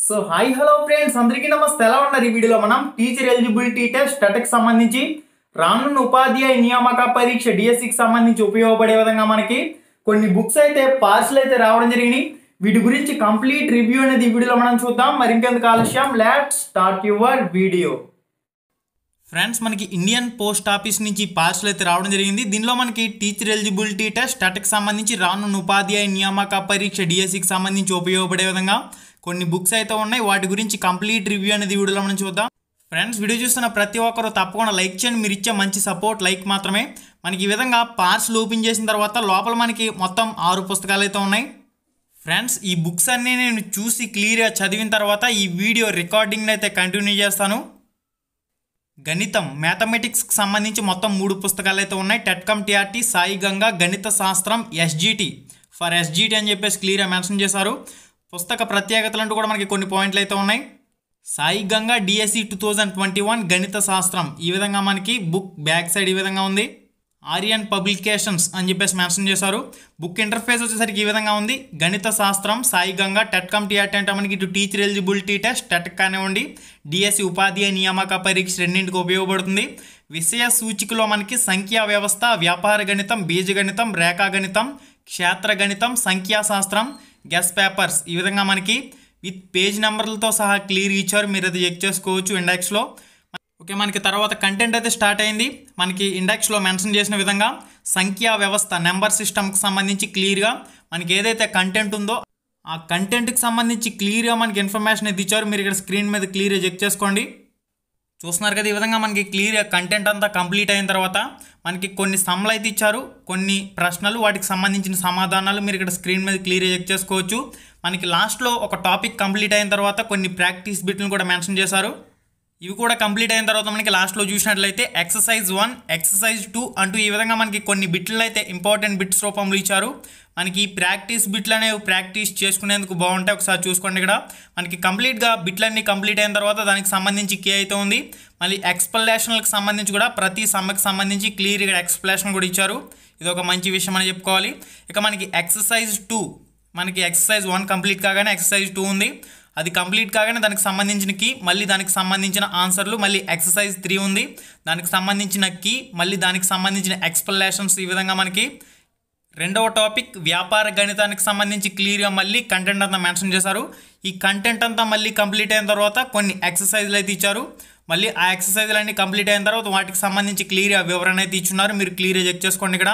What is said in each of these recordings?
So hi hello friends అందరికీ నమస్తే. ఎలా ఉన్నారు? ఈ వీడియోలో మనం టీచర్ ఎలిజిబిలిటీ టెస్ట్ టెట్కి సంబంధించి రానున్న ఉపాధ్యాయ నియామక పరీక్ష డిఎస్సికి సంబంధించి ఉపయోగపడే విధంగా మనకి కొన్ని బుక్స్ అయితే పార్సల్ అయితే రావడం జరిగినాయి. వీటి గురించి కంప్లీట్ రివ్యూ అనేది ఈ వీడియోలో మనం చూద్దాం. మరి ఇంకెందుకు ఆలస్యం, let's start your video. Friends, మనకి ఇండియన్ పోస్ట్ ఆఫీస్ నుంచి పార్సల్ అయితే రావడం జరిగింది. దీనిలో మనకి టీచర్ ఎలిజిబిలిటీ టెస్ట్ టెట్కి సంబంధించి రానున్న ఉపాధ్యాయ నియామక పరీక్ష డిఎస్సికి సంబంధించి ఉపయోగపడే విధంగా కొన్ని బుక్స్ అయితే ఉన్నాయి. వాటి గురించి కంప్లీట్ రివ్యూ అనేది వీడియోలో మనం చూద్దాం. ఫ్రెండ్స్, వీడియో చూస్తున్న ప్రతి ఒక్కరు తప్పకుండా లైక్ చేయండి. మీరు ఇచ్చే మంచి సపోర్ట్ లైక్ మాత్రమే. మనకి ఈ విధంగా పార్సల్ ఓపెన్ చేసిన తర్వాత లోపల మనకి మొత్తం 6 పుస్తకాలు అయితే ఉన్నాయి. ఫ్రెండ్స్, ఈ బుక్స్ అన్నీ నేను చూసి క్లియర్గా చదివిన తర్వాత ఈ వీడియో రికార్డింగ్ అయితే కంటిన్యూ చేస్తాను. గణితం మ్యాథమెటిక్స్కి సంబంధించి మొత్తం 3 పుస్తకాలు అయితే ఉన్నాయి. టెట్కమ్ టీఆర్టీ, సాయి గంగా, గణిత శాస్త్రం, ఎస్జిటి ఫర్ ఎస్జిటి అని చెప్పేసి క్లియర్గా మెన్షన్ చేశారు. పుస్తక ప్రత్యేకతలు అంటూ కూడా మనకి కొన్ని పాయింట్లు అయితే ఉన్నాయి. సాయి గంగా డిఎస్సి 2021 గణిత శాస్త్రం, ఈ విధంగా మనకి బుక్ బ్యాక్ సైడ్ ఈ విధంగా ఉంది. ఆర్యన్ పబ్లికేషన్స్ అని చెప్పేసి మెన్షన్ చేశారు. బుక్ ఇంటర్ఫేస్ వచ్చేసరికి ఈ విధంగా ఉంది. గణిత శాస్త్రం, సాయి గంగా, టెట్కమ్ టీఆర్టీ అంటే మనకి ఇటు టీచర్ ఎలిజిబిలిటీ టెస్ట్ టెట్ కానివ్వండి, డిఎస్సి ఉపాధ్యాయ నియామక పరీక్ష రెండింటికి ఉపయోగపడుతుంది. విషయ సూచికలో మనకి సంఖ్యా వ్యవస్థ, వ్యాపార గణితం, బీజగణితం, రేఖాగణితం, క్షేత్ర గణితం, సంఖ్యాశాస్త్రం, గెస్ పేపర్స్ ఈ విధంగా మనకి విత్ పేజ్ నెంబర్లతో సహా క్లియర్ ఇచ్చారు. మీరు అది చెక్ చేసుకోవచ్చు ఇండెక్స్లో. ఓకే, మనకి తర్వాత కంటెంట్ అయితే స్టార్ట్ అయింది. మనకి ఇండెక్స్లో మెన్షన్ చేసిన విధంగా సంఖ్యా వ్యవస్థ నెంబర్ సిస్టమ్కి సంబంధించి క్లియర్గా మనకి ఏదైతే కంటెంట్ ఉందో ఆ కంటెంట్కి సంబంధించి క్లియర్గా మనకి ఇన్ఫర్మేషన్ అయితే ఇచ్చారు. మీరు ఇక్కడ స్క్రీన్ మీద క్లియర్గా చెక్ చేసుకోండి. చూస్తున్నారు కదా, ఈ విధంగా మనకి క్లియర్గా కంటెంట్ అంతా కంప్లీట్ అయిన తర్వాత మనకి కొన్ని సమ్లు అయితే ఇచ్చారు, కొన్ని ప్రశ్నలు, వాటికి సంబంధించిన సమాధానాలు మీరు ఇక్కడ స్క్రీన్ మీద క్లియర్గా చెక్ చేసుకోవచ్చు. మనకి లాస్ట్లో ఒక టాపిక్ కంప్లీట్ అయిన తర్వాత కొన్ని ప్రాక్టీస్ బిట్లను కూడా మెన్షన్ చేశారు. ఇవి కూడా కంప్లీట్ అయిన తర్వాత మనకి లాస్ట్లో చూసినట్లయితే ఎక్సర్సైజ్ 1, ఎక్సర్సైజ్ 2 అంటూ ఈ విధంగా మనకి కొన్ని బిట్లు అయితే ఇంపార్టెంట్ బిట్స్ రూపంలో ఇచ్చారు. మనకి ఈ ప్రాక్టీస్ బిట్లు అనేవి ప్రాక్టీస్ చేసుకునేందుకు బాగుంటాయి. ఒకసారి చూసుకోండి. ఇక్కడ మనకి కంప్లీట్గా బిట్లన్నీ కంప్లీట్ అయిన తర్వాత దానికి సంబంధించి కే అయితే ఉంది. మళ్ళీ ఎక్స్ప్లెనేషన్లకు సంబంధించి కూడా ప్రతి సమ్కి సంబంధించి క్లియర్ ఇక్కడ ఎక్స్ప్లెనేషన్ కూడా ఇచ్చారు. ఇది ఒక మంచి విషయం అని చెప్పుకోవాలి. ఇక మనకి ఎక్సర్సైజ్ 2, మనకి ఎక్సర్సైజ్ 1 కంప్లీట్ కాగానే ఎక్సర్సైజ్ 2 ఉంది. అది కంప్లీట్ కాగానే దానికి సంబంధించిన కీ, మళ్ళీ దానికి సంబంధించిన ఆన్సర్లు, మళ్ళీ ఎక్సర్సైజ్ 3 ఉంది. దానికి సంబంధించిన కీ, మళ్ళీ దానికి సంబంధించిన ఎక్స్ప్లెనేషన్స్ ఈ విధంగా మనకి రెండవ టాపిక్ వ్యాపార గణితానికి సంబంధించి క్లియర్గా మళ్ళీ కంటెంట్ అంతా మెన్షన్ చేశారు. ఈ కంటెంట్ అంతా మళ్ళీ కంప్లీట్ అయిన తర్వాత కొన్ని ఎక్సర్సైజ్లు అయితే ఇచ్చారు. మళ్ళీ ఆ ఎక్సర్సైజ్లు అన్నీ కంప్లీట్ అయిన తర్వాత వాటికి సంబంధించి క్లియర్గా వివరణ అయితే ఇచ్చున్నారు. మీరు క్లియర్గా చెక్ చేసుకోండి ఇక్కడ.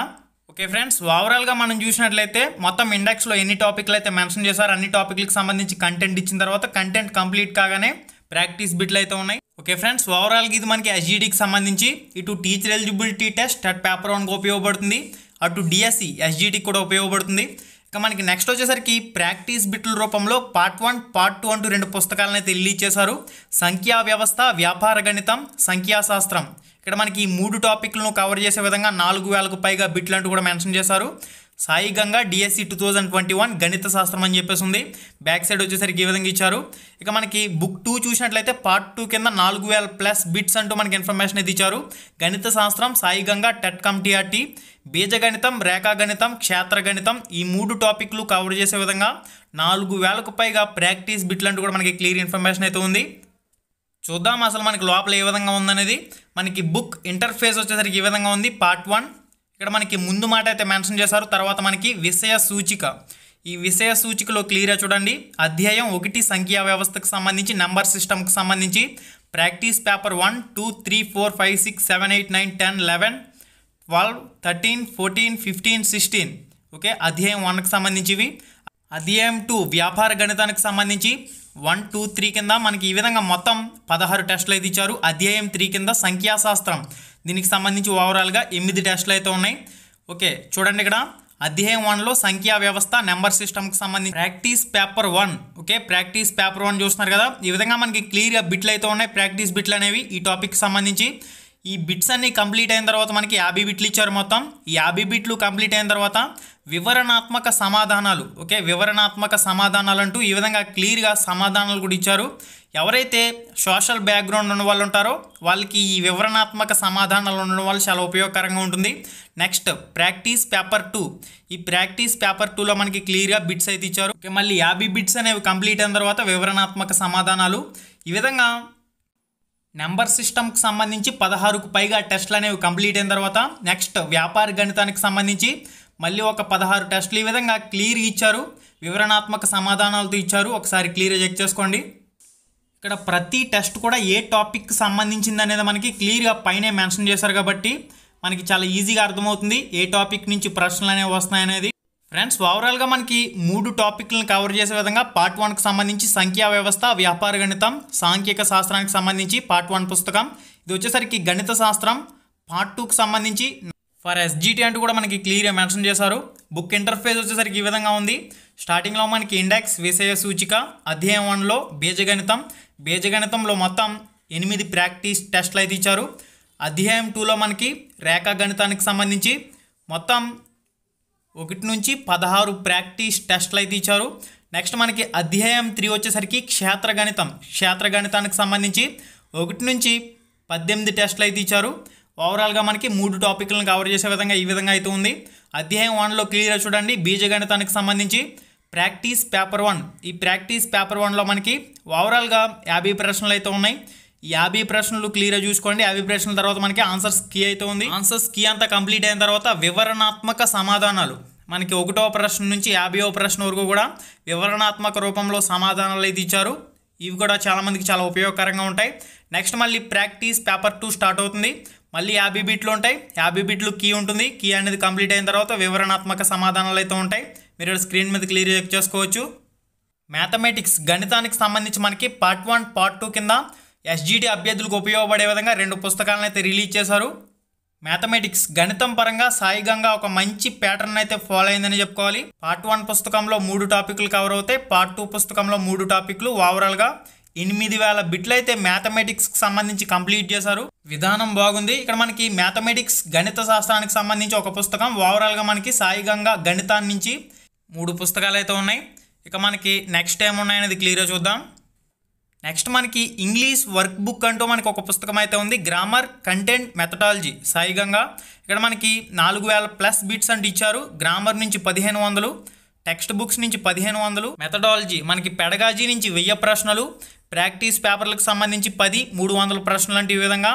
ఓకే ఫ్రెండ్స్, ఓవరాల్గా మనం చూసినట్లయితే మొత్తం ఇండెక్స్లో ఎన్ని టాపిక్లు అయితే మెన్షన్ చేశారు అన్ని టాపిక్లకు సంబంధించి కంటెంట్ ఇచ్చిన తర్వాత కంటెంట్ కంప్లీట్ కాగానే ప్రాక్టీస్ బిట్లు అయితే ఉన్నాయి. ఓకే ఫ్రెండ్స్, ఓవరాల్గా ఇది మనకి ఎస్జిడికి సంబంధించి ఇటు teacher eligibility test TET paper 1కి ఉపయోగపడుతుంది, అటు డిఎస్సి ఎస్జిడికి కూడా ఉపయోగపడుతుంది. ఇక మనకి నెక్స్ట్ వచ్చేసరికి ప్రాక్టీస్ బిట్ల రూపంలో పార్ట్ 1, పార్ట్ 2 అంటూ 2 పుస్తకాలను అయితే రిలీజ్ చేశారు. సంఖ్యా వ్యవస్థ, వ్యాపార గణితం, సంఖ్యాశాస్త్రం. ఇక్కడ మనకి ఈ 3 టాపిక్లను కవర్ చేసే విధంగా 4000కు పైగా బిట్లు అంటూ కూడా మెన్షన్ చేశారు. సాయి గంగా డిఎస్సి 2021 గణిత శాస్త్రం అని చెప్పేసి ఉంది. బ్యాక్ సైడ్ వచ్చేసరికి ఈ విధంగా ఇచ్చారు. ఇక మనకి బుక్ 2 చూసినట్లయితే పార్ట్ 2 కింద 4000+ బిట్స్ అంటూ మనకి ఇన్ఫర్మేషన్ అయితే ఇచ్చారు. గణిత శాస్త్రం, సాయి గంగా, టెట్కమ్ టీఆర్టీ, బీజగణితం, రేఖాగణితం, క్షేత్ర గణితం ఈ 3 టాపిక్లు కవర్ చేసే విధంగా 4000కు పైగా ప్రాక్టీస్ బిట్లు అంటూ కూడా మనకి క్లియర్ ఇన్ఫర్మేషన్ అయితే ఉంది. చూద్దాం అసలు మనకి లోపల ఏ విధంగా ఉందనేది. మనకి బుక్ ఇంటర్ఫేస్ వచ్చేసరికి ఈ విధంగా ఉంది. పార్ట్ 1 ఇక్కడ మనకి ముందు మాట అయితే మెన్షన్ చేశారు. తర్వాత మనకి విషయ సూచిక, ఈ విషయ సూచికలో క్లియర్గా చూడండి. అధ్యాయం 1 సంఖ్యా వ్యవస్థకు సంబంధించి నెంబర్ సిస్టమ్కి సంబంధించి ప్రాక్టీస్ పేపర్ 1, 2, 3, 4, 5, 6, 7, 8, 9, 10, 11, 12, 13, 14, 15, 16. ఓకే, అధ్యాయం 1కి సంబంధించివి. అధ్యాయం 2 వ్యాపార గణితానికి సంబంధించి 1, 2, 3 కింద మనకి ఈ విధంగా మొత్తం 16 టెస్టులు అయితే ఇచ్చారు. అధ్యాయం 3 కింద సంఖ్యాశాస్త్రం, దీనికి సంబంధించి ఓవరాల్గా 8 టెస్టులు అయితే ఉన్నాయి. ఓకే, చూడండి ఇక్కడ అధ్యాయం 1లో సంఖ్యా వ్యవస్థ నెంబర్ సిస్టమ్కి సంబంధించి practice paper 1. Okay, practice paper 1 చూస్తున్నారు కదా, ఈ విధంగా మనకి క్లియర్గా బిట్లు అయితే ఉన్నాయి. ప్రాక్టీస్ బిట్లు అనేవి ఈ టాపిక్కి సంబంధించి. ఈ బిట్స్ అన్నీ కంప్లీట్ అయిన తర్వాత మనకి 50 బిట్లు ఇచ్చారు. మొత్తం ఈ 50 బిట్లు కంప్లీట్ అయిన తర్వాత వివరణాత్మక సమాధానాలు. ఓకే, వివరణాత్మక సమాధానాలు అంటూ ఈ విధంగా క్లియర్గా సమాధానాలు కూడా ఇచ్చారు. ఎవరైతే సోషల్ బ్యాక్గ్రౌండ్ ఉన్న వాళ్ళు ఉంటారో వాళ్ళకి ఈ వివరణాత్మక సమాధానాలు ఉండడం వల్ల చాలా ఉపయోగకరంగా ఉంటుంది. Next practice paper 2. ఈ ప్రాక్టీస్ పేపర్ 2లో మనకి క్లియర్గా బిట్స్ అయితే ఇచ్చారు. మళ్ళీ 50 బిట్స్ అనేవి కంప్లీట్ అయిన తర్వాత వివరణాత్మక సమాధానాలు. ఈ విధంగా నెంబర్ సిస్టమ్కి సంబంధించి 16కు పైగా టెస్టులు అనేవి కంప్లీట్ అయిన తర్వాత నెక్స్ట్ వ్యాపార గణితానికి సంబంధించి మళ్ళీ ఒక 16 టెస్టులు ఈ విధంగా క్లియర్గా ఇచ్చారు. వివరణాత్మక సమాధానాలతో ఇచ్చారు. ఒకసారి క్లియర్గా చెక్ చేసుకోండి. ఇక్కడ ప్రతి టెస్ట్ కూడా ఏ టాపిక్కి సంబంధించింది అనేది మనకి క్లియర్గా పైనే మెన్షన్ చేశారు కాబట్టి మనకి చాలా ఈజీగా అర్థమవుతుంది ఏ టాపిక్ నుంచి ప్రశ్నలు అనేవి వస్తున్నాయనేది. ఫ్రెండ్స్, ఓవరాల్గా మనకి 3 టాపిక్లను కవర్ చేసే విధంగా పార్ట్ 1కి సంబంధించి సంఖ్యా వ్యవస్థ, వ్యాపార గణితం, సాంఖ్యక శాస్త్రానికి సంబంధించి పార్ట్ 1 పుస్తకం. ఇది వచ్చేసరికి గణిత శాస్త్రం. పార్ట్ 2కి సంబంధించి ఫర్ ఎస్జిటి అంటూ కూడా మనకి క్లియర్గా మెన్షన్ చేశారు. బుక్ ఇంటర్ఫేస్ వచ్చేసరికి ఈ విధంగా ఉంది. స్టార్టింగ్లో మనకి ఇండెక్స్, విషయ సూచిక, అధ్యాయం 1లో బీజగణితం. బీజగణితంలో మొత్తం 8 ప్రాక్టీస్ టెస్టులు అయితే ఇచ్చారు. అధ్యాయం 2లో మనకి రేఖా గణితానికి సంబంధించి మొత్తం 1 నుంచి 16 ప్రాక్టీస్ టెస్టులు అయితే ఇచ్చారు. నెక్స్ట్ మనకి అధ్యాయం 3 వచ్చేసరికి క్షేత్ర గణితానికి సంబంధించి 1 నుంచి 18 టెస్టులు అయితే ఇచ్చారు. ఓవరాల్గా మనకి 3 టాపిక్లను కవర్ చేసే విధంగా ఈ విధంగా అయితే ఉంది. అధ్యాయం 1లో క్లియర్గా చూడండి బీజగణితానికి సంబంధించి ప్రాక్టీస్ పేపర్ 1. ఈ ప్రాక్టీస్ పేపర్ 1లో మనకి ఓవరాల్గా 50 ప్రశ్నలు అయితే ఉన్నాయి. ఈ 50 ప్రశ్నలు క్లియర్గా చూసుకోండి. 50 ప్రశ్నల తర్వాత మనకి ఆన్సర్స్ కీ అయితే ఉంది. ఆన్సర్స్ కీ అంతా కంప్లీట్ అయిన తర్వాత వివరణాత్మక సమాధానాలు మనకి 1వ ప్రశ్న నుంచి 50వ ప్రశ్న వరకు కూడా వివరణాత్మక రూపంలో సమాధానాలు అయితే ఇచ్చారు. ఇవి కూడా చాలామందికి చాలా ఉపయోగకరంగా ఉంటాయి. నెక్స్ట్ మళ్ళీ ప్రాక్టీస్ పేపర్ 2 స్టార్ట్ అవుతుంది. మళ్ళీ 50 బిట్లు ఉంటాయి. 50 బిట్లు కీ ఉంటుంది. కీ అనేది కంప్లీట్ అయిన తర్వాత వివరణాత్మక సమాధానాలు అయితే ఉంటాయి. మీరు స్క్రీన్ మీద క్లియర్ చెక్ చేసుకోవచ్చు. మ్యాథమెటిక్స్ గణితానికి సంబంధించి మనకి పార్ట్ 1, పార్ట్ 2 కింద ఎస్జిటి అభ్యర్థులకు ఉపయోగపడే విధంగా 2 పుస్తకాలను అయితే రిలీజ్ చేశారు. మ్యాథమెటిక్స్ గణితం పరంగా సాయిగంగా ఒక మంచి ప్యాటర్న్ అయితే ఫాలో అయిందని చెప్పుకోవాలి. పార్ట్ 1 పుస్తకంలో 3 టాపిక్లు కవర్ అవుతాయి. పార్ట్ 2 పుస్తకంలో 3 టాపిక్లు. ఓవరాల్గా 8000 బిట్లు అయితే మ్యాథమెటిక్స్కి సంబంధించి కంప్లీట్ చేశారు. విధానం బాగుంది. ఇక్కడ మనకి మ్యాథమెటిక్స్ గణిత శాస్త్రానికి సంబంధించి ఒక పుస్తకం. ఓవరాల్గా మనకి సాయిగంగా గణితాన్ని నుంచి 3 పుస్తకాలు అయితే ఉన్నాయి. ఇక మనకి నెక్స్ట్ ఏమున్నాయనేది క్లియర్గా చూద్దాం. నెక్స్ట్ మనకి ఇంగ్లీష్ వర్క్ బుక్ అంటూ మనకి ఒక పుస్తకం అయితే ఉంది. Grammar, content, methodology Saiganga. ఇక్కడ మనకి 4000+ బిట్స్ అంటే ఇచ్చారు. గ్రామర్ నుంచి 1500, టెక్స్ట్ బుక్స్ నుంచి 1500, మెథడాలజీ మనకి పెడగాజీ నుంచి 1000 ప్రశ్నలు, ప్రాక్టీస్ పేపర్లకు సంబంధించి 10, 300 ప్రశ్నలు అంటే ఈ విధంగా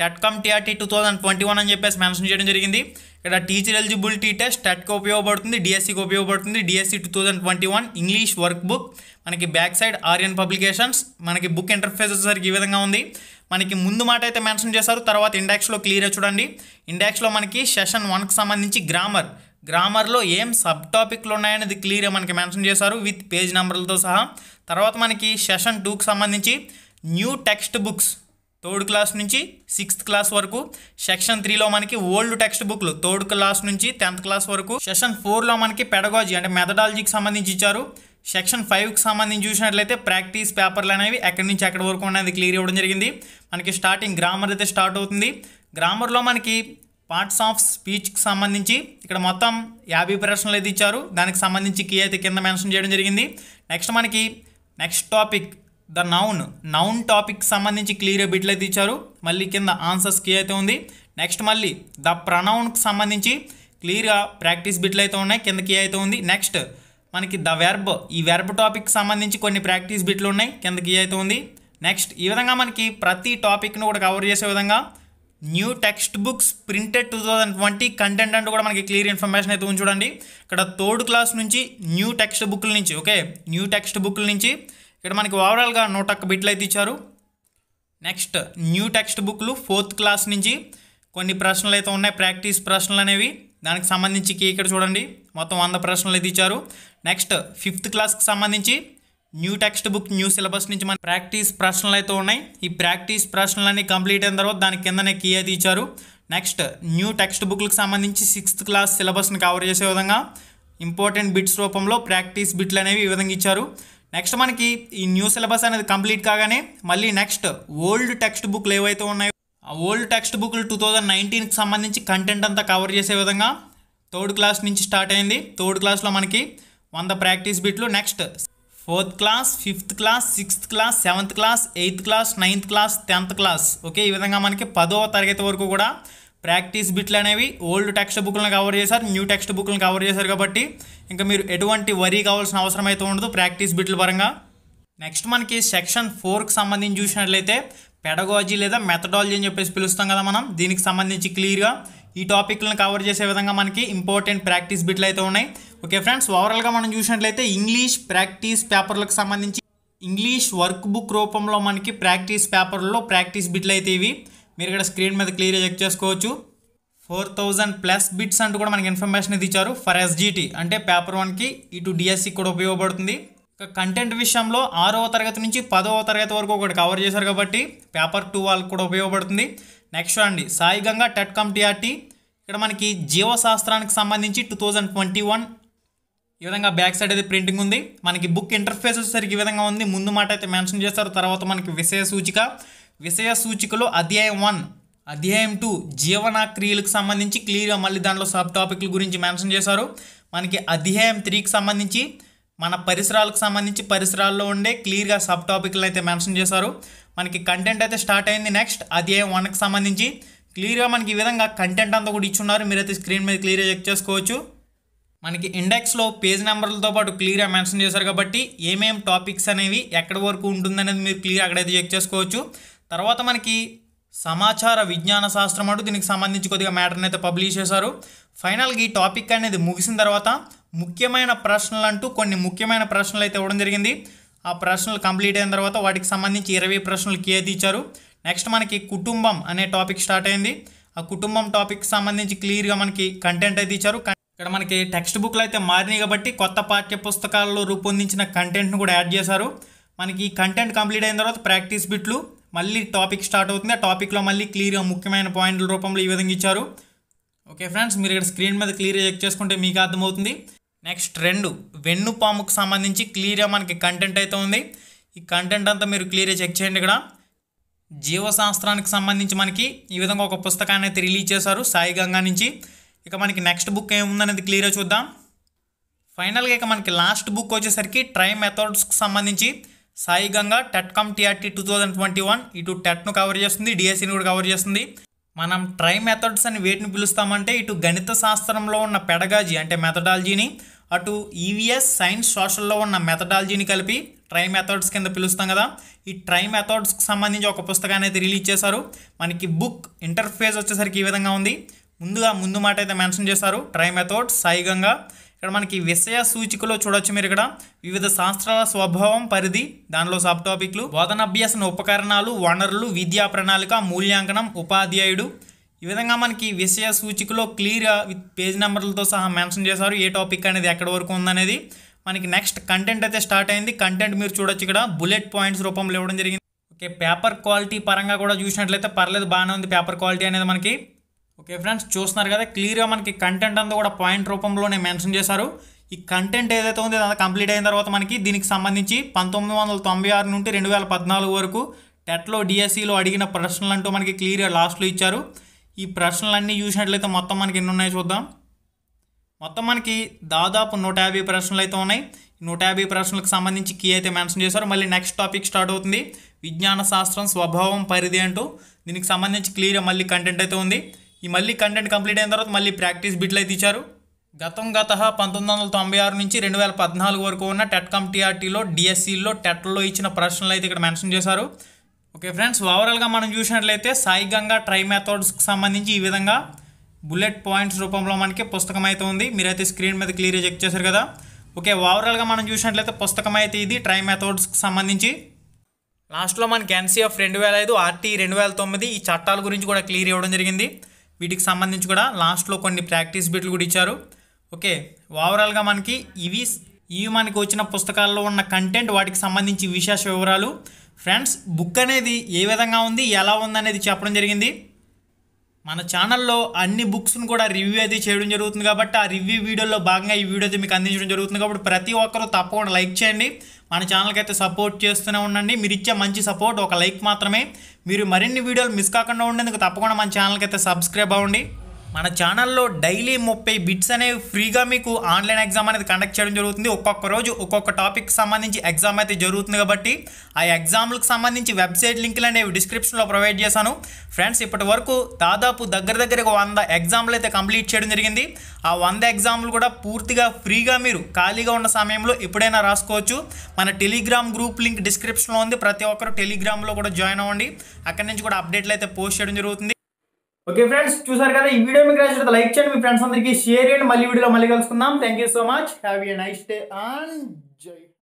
టెట్కమ్ టీఆర్టీ 2021 అని చెప్పేసి మెన్షన్ చేయడం జరిగింది. ఇక్కడ టీచర్ ఎలిజిబిలిటీ టెస్ట్ టెట్కి ఉపయోగపడుతుంది, డిఎస్సికి ఉపయోగపడుతుంది. డిఎస్సి 2021 ఇంగ్లీష్ వర్క్ బుక్ మనకి బ్యాక్ సైడ్ ఆర్యన్ పబ్లికేషన్స్. మనకి బుక్ ఇంటర్ఫేస్ వచ్చేసరికి ఈ విధంగా ఉంది. మనకి ముందు మాట అయితే మెన్షన్ చేశారు. తర్వాత ఇండెక్స్లో క్లియర్గా చూడండి. ఇండెక్స్లో మనకి సెషన్ 1కి సంబంధించి గ్రామర్లో ఏం సబ్ టాపిక్లు ఉన్నాయనేది క్లియర్గా మనకి మెన్షన్ చేశారు విత్ పేజ్ నెంబర్లతో సహా. తర్వాత మనకి సెషన్ 2కి సంబంధించి new text books 3rd class నుంచి 6th క్లాస్ వరకు. సెక్షన్ 3లో మనకి ఓల్డ్ టెక్స్ట్ బుక్లు 3rd క్లాస్ నుంచి 10th క్లాస్ వరకు. సెషన్ 4లో మనకి పెడగాజీ అంటే మెథడాలజీకి సంబంధించి ఇచ్చారు. సెక్షన్ 5కి సంబంధించి చూసినట్లయితే ప్రాక్టీస్ పేపర్లు అనేవి ఎక్కడి నుంచి ఎక్కడి వరకు ఉన్నది క్లియర్ ఇవ్వడం జరిగింది. మనకి స్టార్టింగ్ గ్రామర్ అయితే స్టార్ట్ అవుతుంది. గ్రామర్లో మనకి పార్ట్స్ ఆఫ్ స్పీచ్కి సంబంధించి ఇక్కడ మొత్తం 50 ప్రశ్నలు అయితే ఇచ్చారు. దానికి సంబంధించి కీ అయితే కింద మెన్షన్ చేయడం జరిగింది. నెక్స్ట్ మనకి next topic the noun topic సంబంధించి క్లియర్ బిట్లు అయితే ఇచ్చారు. మళ్ళీ కింద ఆన్సర్స్ కీ అయితే ఉంది. నెక్స్ట్ మళ్ళీ ద ప్రొనౌన్కి సంబంధించి క్లియర్గా ప్రాక్టీస్ బిట్లు అయితే ఉన్నాయి. కింద కీ అయితే ఉంది. నెక్స్ట్ మనకి ద వెర్బ్, ఈ వెర్బ్ టాపిక్ సంబంధించి కొన్ని ప్రాక్టీస్ బిట్లు ఉన్నాయి. కింద కీ అయితే ఉంది. నెక్స్ట్ ఈ విధంగా మనకి ప్రతి టాపిక్ను కూడా కవర్ చేసే విధంగా new text books printed 2020 content అంటూ కూడా మనకి క్లియర్ ఇన్ఫర్మేషన్ అయితే ఉంది. చూడండి ఇక్కడ 3rd క్లాస్ నుంచి న్యూ టెక్స్ట్ బుక్ల నుంచి న్యూ టెక్స్ట్ బుక్ల నుంచి ఇక్కడ మనకి ఓవరాల్గా 101 బిట్లు అయితే ఇచ్చారు. నెక్స్ట్ న్యూ టెక్స్ట్ బుక్లు 4th క్లాస్ నుంచి కొన్ని ప్రశ్నలు అయితే ఉన్నాయి. ప్రాక్టీస్ ప్రశ్నలు అనేవి దానికి సంబంధించి కీ ఇక్కడ చూడండి మొత్తం 100 ప్రశ్నలు అయితే ఇచ్చారు. నెక్స్ట్ 5th క్లాస్కి సంబంధించి new text book new syllabus నుంచి మన ప్రాక్టీస్ ప్రశ్నలు అయితే ఉన్నాయి. ఈ ప్రాక్టీస్ ప్రశ్నలన్నీ కంప్లీట్ అయిన తర్వాత దాని కిందనే కీ అయితే ఇచ్చారు. నెక్స్ట్ న్యూ టెక్స్ట్ బుక్లకు సంబంధించి 6th క్లాస్ సిలబస్ని కవర్ చేసే విధంగా ఇంపార్టెంట్ బిట్స్ రూపంలో ప్రాక్టీస్ బిట్లు అనేవి ఈ విధంగా ఇచ్చారు. నెక్స్ట్ మనకి ఈ న్యూ సిలబస్ అనేది కంప్లీట్ కాగానే మళ్ళీ నెక్స్ట్ ఓల్డ్ టెక్స్ట్ బుక్లు ఏవైతే ఉన్నాయో ఆ ఓల్డ్ టెక్స్ట్ బుక్లు 2019కి సంబంధించి కంటెంట్ అంతా కవర్ చేసే విధంగా 3rd క్లాస్ నుంచి స్టార్ట్ అయింది. 3rd క్లాస్లో మనకి 100 ప్రాక్టీస్ బిట్లు. Next 4th class, 5th class, 6th class, 7th class, 8th class, 9th class, 10th class. Okay, ఈ విధంగా మనకి 10వ తరగతి వరకు కూడా ప్రాక్టీస్ బిట్లు అనేవి ఓల్డ్ టెక్స్ట్ బుక్లను కవర్ చేశారు, న్యూ టెక్స్ట్ బుక్లను కవర్ చేశారు. కాబట్టి ఇంకా మీరు ఎటువంటి వరీ కావాల్సిన అవసరం అయితే ఉండదు ప్రాక్టీస్ బిట్ల పరంగా. నెక్స్ట్ మనకి సెక్షన్ 4కి సంబంధించి చూసినట్లయితే పెడగాజీ లేదా మెథడాలజీ అని చెప్పేసి పిలుస్తాం కదా మనం. దీనికి సంబంధించి క్లియర్గా ఈ టాపిక్లను కవర్ చేసే విధంగా మనకి ఇంపార్టెంట్ ప్రాక్టీస్ బిట్లు అయితే ఉన్నాయి. ఓకే ఫ్రెండ్స్, ఓవరాల్గా మనం చూసినట్లయితే ఇంగ్లీష్ ప్రాక్టీస్ పేపర్లకు సంబంధించి ఇంగ్లీష్ వర్క్ బుక్ రూపంలో మనకి ప్రాక్టీస్ పేపర్లో ప్రాక్టీస్ బిట్లు అయితే ఇవి మీరు ఇక్కడ స్క్రీన్ మీద క్లియర్గా చెక్ చేసుకోవచ్చు. 4000+ బిట్స్ అంటూ కూడా మనకి ఇన్ఫర్మేషన్ ఇది ఇచ్చారు ఫర్ SGT, అంటే పేపర్ 1కి ఇటు DSC కూడా ఉపయోగపడుతుంది. కంటెంట్ విషయంలో 6వ తరగతి నుంచి 10వ తరగతి వరకు ఒకటి కవర్ చేశారు కాబట్టి పేపర్ 2 వాళ్ళకి కూడా ఉపయోగపడుతుంది. నెక్స్ట్ అండి సాయి గంగా టెట్కమ్ TRT, ఇక్కడ మనకి జీవశాస్త్రానికి సంబంధించి 2021 ఈ విధంగా బ్యాక్ సైడ్ అయితే ప్రింటింగ్ ఉంది. మనకి బుక్ ఇంటర్ఫేస్ వచ్చేసరికి ఈ విధంగా ఉంది. ముందు మాట అయితే మెన్షన్ చేస్తారు, తర్వాత మనకి విషయ సూచికలో అధ్యాయం 1, అధ్యాయం 2 జీవన క్రియలకు సంబంధించి క్లియర్గా మళ్ళీ దాంట్లో సబ్ టాపిక్ల గురించి మెన్షన్ చేశారు. మనకి అధ్యాయం 3కి సంబంధించి మన పరిసరాలకు సంబంధించి పరిసరాల్లో ఉండే క్లియర్గా సబ్ టాపిక్లు అయితే మెన్షన్ చేశారు. మనకి కంటెంట్ అయితే స్టార్ట్ అయింది. నెక్స్ట్ అధ్యాయం 1కి సంబంధించి క్లియర్గా మనకి ఈ విధంగా కంటెంట్ అంతా కూడా ఇచ్చున్నారు. మీరైతే స్క్రీన్ మీద క్లియర్గా చెక్ చేసుకోవచ్చు. మనకి ఇండెక్స్లో పేజ్ నెంబర్లతో పాటు క్లియర్గా మెన్షన్ చేశారు కాబట్టి ఏమేం టాపిక్స్ అనేవి ఎక్కడి వరకు ఉంటుందనేది మీరు క్లియర్ అక్కడైతే చెక్ చేసుకోవచ్చు. తర్వాత మనకి సమాచార విజ్ఞాన శాస్త్రం అంటూ దీనికి సంబంధించి కొద్దిగా మ్యాటర్ని అయితే పబ్లిష్ చేశారు. ఫైనల్గా ఈ టాపిక్ అనేది ముగిసిన తర్వాత ముఖ్యమైన ప్రశ్నలు అంటూ కొన్ని ముఖ్యమైన ప్రశ్నలు అయితే ఇవ్వడం జరిగింది. ఆ ప్రశ్నలు కంప్లీట్ అయిన తర్వాత వాటికి సంబంధించి 20 ప్రశ్నలకి అయితే ఇచ్చారు. నెక్స్ట్ మనకి కుటుంబం అనే టాపిక్ స్టార్ట్ అయింది. ఆ కుటుంబం టాపిక్ సంబంధించి క్లియర్గా మనకి కంటెంట్ అయితే ఇచ్చారు. ఇక్కడ మనకి టెక్స్ట్ బుక్లు అయితే మారినాయి కాబట్టి కొత్త పాఠ్య పుస్తకాల్లో రూపొందించిన కంటెంట్ను కూడా యాడ్ చేశారు. మనకి ఈ కంటెంట్ కంప్లీట్ అయిన తర్వాత ప్రాక్టీస్ బిట్లు మళ్ళీ టాపిక్ స్టార్ట్ అవుతుంది. ఆ టాపిక్లో మళ్ళీ క్లియర్గా ముఖ్యమైన పాయింట్ల రూపంలో ఈ విధంగా ఇచ్చారు. ఓకే ఫ్రెండ్స్, మీరు ఇక్కడ స్క్రీన్ మీద క్లియర్గా చెక్ చేసుకుంటే మీకు అర్థమవుతుంది. నెక్స్ట్ 2 వెన్నుపాముకు సంబంధించి క్లియర్గా మనకి కంటెంట్ అయితే ఉంది. ఈ కంటెంట్ అంతా మీరు క్లియర్గా చెక్ చేయండి. ఇక్కడ జీవశాస్త్రానికి సంబంధించి మనకి ఈ విధంగా ఒక పుస్తకాన్ని అయితే రిలీజ్ చేశారు సాయి గంగా నుంచి. ఇక మనకి నెక్స్ట్ బుక్ ఏముందనేది క్లియర్గా చూద్దాం. ఫైనల్గా ఇక మనకి లాస్ట్ బుక్ వచ్చేసరికి ట్రై మెథడ్స్కి సంబంధించి సాయి గంగా టెట్కమ్ TRT 2021 ఇటు టెట్ను కవర్ చేస్తుంది, DSCని కూడా కవర్ చేస్తుంది. మనం ట్రై మెథడ్స్ అని వేటిని పిలుస్తామంటే ఇటు గణిత శాస్త్రంలో ఉన్న పెడగాజీ అంటే మెథడాలజీని, అటు EVS సైన్స్ సోషల్లో ఉన్న మెథడాలజీని కలిపి ట్రై మెథడ్స్ కింద పిలుస్తాం కదా. ఈ ట్రై మెథడ్స్కి సంబంధించి ఒక పుస్తకాన్ని అయితే రిలీజ్ చేశారు. మనకి బుక్ ఇంటర్ఫేస్ వచ్చేసరికి ఈ విధంగా ఉంది. ముందు మాట అయితే మెన్షన్ చేశారు ట్రై మెథడ్స్ సాయి గంగా. ఇక్కడ మనకి విషయ సూచికలో చూడొచ్చు మీరు ఇక్కడ వివిధ శాస్త్రాల స్వభావం, పరిధి, దానిలో సబ్ టాపిక్లు, బోధనాభ్యాసన ఉపకరణాలు, వనరులు, విద్యా ప్రణాళిక, మూల్యాంకనం, ఉపాధ్యాయుడు, ఈ విధంగా మనకి విషయ సూచికలో క్లియర్గా విత్ పేజ్ నెంబర్లతో సహా మెన్షన్ చేశారు ఏ టాపిక్ అనేది ఎక్కడి వరకు ఉందనేది. మనకి నెక్స్ట్ కంటెంట్ అయితే స్టార్ట్ అయింది. కంటెంట్ మీరు చూడొచ్చు ఇక్కడ బుల్లెట్ పాయింట్స్ రూపంలో ఇవ్వడం జరిగింది. ఓకే, పేపర్ క్వాలిటీ పరంగా కూడా చూసినట్లయితే పర్లేదు, బాగానే ఉంది పేపర్ క్వాలిటీ అనేది మనకి. ఓకే ఫ్రెండ్స్, చూస్తున్నారు కదా క్లియర్గా మనకి కంటెంట్ అంతా కూడా పాయింట్ రూపంలోనే మెన్షన్ చేశారు. ఈ కంటెంట్ ఏదైతే ఉందో అది కంప్లీట్ అయిన తర్వాత మనకి దీనికి సంబంధించి 1996 నుండి 2014 వరకు టెట్లో DSCలో అడిగిన ప్రశ్నలు అంటూ మనకి క్లియర్గా లాస్ట్లో ఇచ్చారు. ఈ ప్రశ్నలన్నీ చూసినట్లయితే మొత్తం మనకి ఎన్ని ఉన్నాయి చూద్దాం. మొత్తం మనకి దాదాపు 150 ప్రశ్నలు అయితే ఉన్నాయి. 150 ప్రశ్నలకు సంబంధించి కీ అయితే మెన్షన్ చేశారు. మళ్ళీ నెక్స్ట్ టాపిక్ స్టార్ట్ అవుతుంది విజ్ఞాన శాస్త్రం స్వభావం, పరిధి అంటూ దీనికి సంబంధించి క్లియర్గా మళ్ళీ కంటెంట్ అయితే ఉంది. ఈ మళ్ళీ కంటెంట్ కంప్లీట్ అయిన తర్వాత మళ్ళీ ప్రాక్టీస్ బిట్లు అయితే ఇచ్చారు. గత 1996 నుంచి 2014 వరకు ఉన్న టెట్కమ్ TRTలో DSCలో టెట్లో ఇచ్చిన ప్రశ్నలు అయితే ఇక్కడ మెన్షన్ చేశారు. ఓకే ఫ్రెండ్స్, ఓవరాల్గా మనం చూసినట్లయితే సాయి గంగా ట్రై మెథడ్స్కి సంబంధించి ఈ విధంగా బుల్లెట్ పాయింట్స్ రూపంలో మనకి పుస్తకం అయితే ఉంది. మీరైతే స్క్రీన్ మీద క్లియర్గా చెక్ చేశారు కదా. ఓకే, ఓవరాల్గా మనం చూసినట్లయితే పుస్తకం అయితే ఇది ట్రై మెథడ్స్కి సంబంధించి. లాస్ట్లో మనకి NCF 2005, RT 2009 ఈ చట్టాల గురించి కూడా క్లియర్ ఇవ్వడం జరిగింది. వీటికి సంబంధించి కూడా లాస్ట్లో కొన్ని ప్రాక్టీస్ బిట్లు కూడా ఇచ్చారు. ఓకే, ఓవరాల్గా మనకి ఇవి మనకి వచ్చిన పుస్తకాల్లో ఉన్న కంటెంట్, వాటికి సంబంధించి విశేష వివరాలు. ఫ్రెండ్స్, బుక్ అనేది ఏ విధంగా ఉంది, ఎలా ఉంది అనేది చెప్పడం జరిగింది. మన ఛానల్లో అన్ని బుక్స్ను కూడా రివ్యూ అయితే చేయడం జరుగుతుంది కాబట్టి ఆ రివ్యూ వీడియోలో భాగంగా ఈ వీడియో అయితే మీకు అందించడం జరుగుతుంది. కాబట్టి ప్రతి ఒక్కరూ తప్పకుండా లైక్ చేయండి, మన ఛానల్కి అయితే సపోర్ట్ చేస్తూనే ఉండండి. మీరు ఇచ్చే మంచి సపోర్ట్ ఒక లైక్ మాత్రమే. మీరు మరిన్ని వీడియోలు మిస్ కాకుండా ఉండేందుకు తప్పకుండా మన ఛానల్కి అయితే సబ్స్క్రైబ్ అవ్వండి. మన ఛానల్లో డైలీ 30 బిట్స్ అనేవి ఫ్రీగా మీకు ఆన్లైన్ ఎగ్జామ్ అనేది కండక్ట్ చేయడం జరుగుతుంది. ఒక్కొక్క రోజు ఒక్కొక్క టాపిక్ సంబంధించి ఎగ్జామ్ అయితే జరుగుతుంది కాబట్టి ఆ ఎగ్జామ్లకు సంబంధించి వెబ్సైట్ లింకులు అనేవి డిస్క్రిప్షన్లో ప్రొవైడ్ చేశాను. ఫ్రెండ్స్, ఇప్పటి వరకు దాదాపు దగ్గర 100 ఎగ్జామ్లు అయితే కంప్లీట్ చేయడం జరిగింది. ఆ 100 ఎగ్జామ్లు కూడా పూర్తిగా ఫ్రీగా మీరు ఖాళీగా ఉన్న సమయంలో ఎప్పుడైనా రాసుకోవచ్చు. మన టెలిగ్రామ్ గ్రూప్ లింక్ డిస్క్రిప్షన్లో ఉంది. ప్రతి ఒక్కరు టెలిగ్రామ్లో కూడా జాయిన్ అవ్వండి. అక్కడి నుంచి కూడా అప్డేట్లు అయితే పోస్ట్ చేయడం జరుగుతుంది. ఓకే ఫ్రెండ్స్, చూసారు కదా, ఈ వీడియో మీకు నచ్చితే లైక్ చేయండి, మీ ఫ్రెండ్స్ అందరికీ షేర్ చేయండి. మళ్ళీ వీడియోలో మళ్ళీ కలుసుకుందాం. Thank you so much. Have a nice day and జై.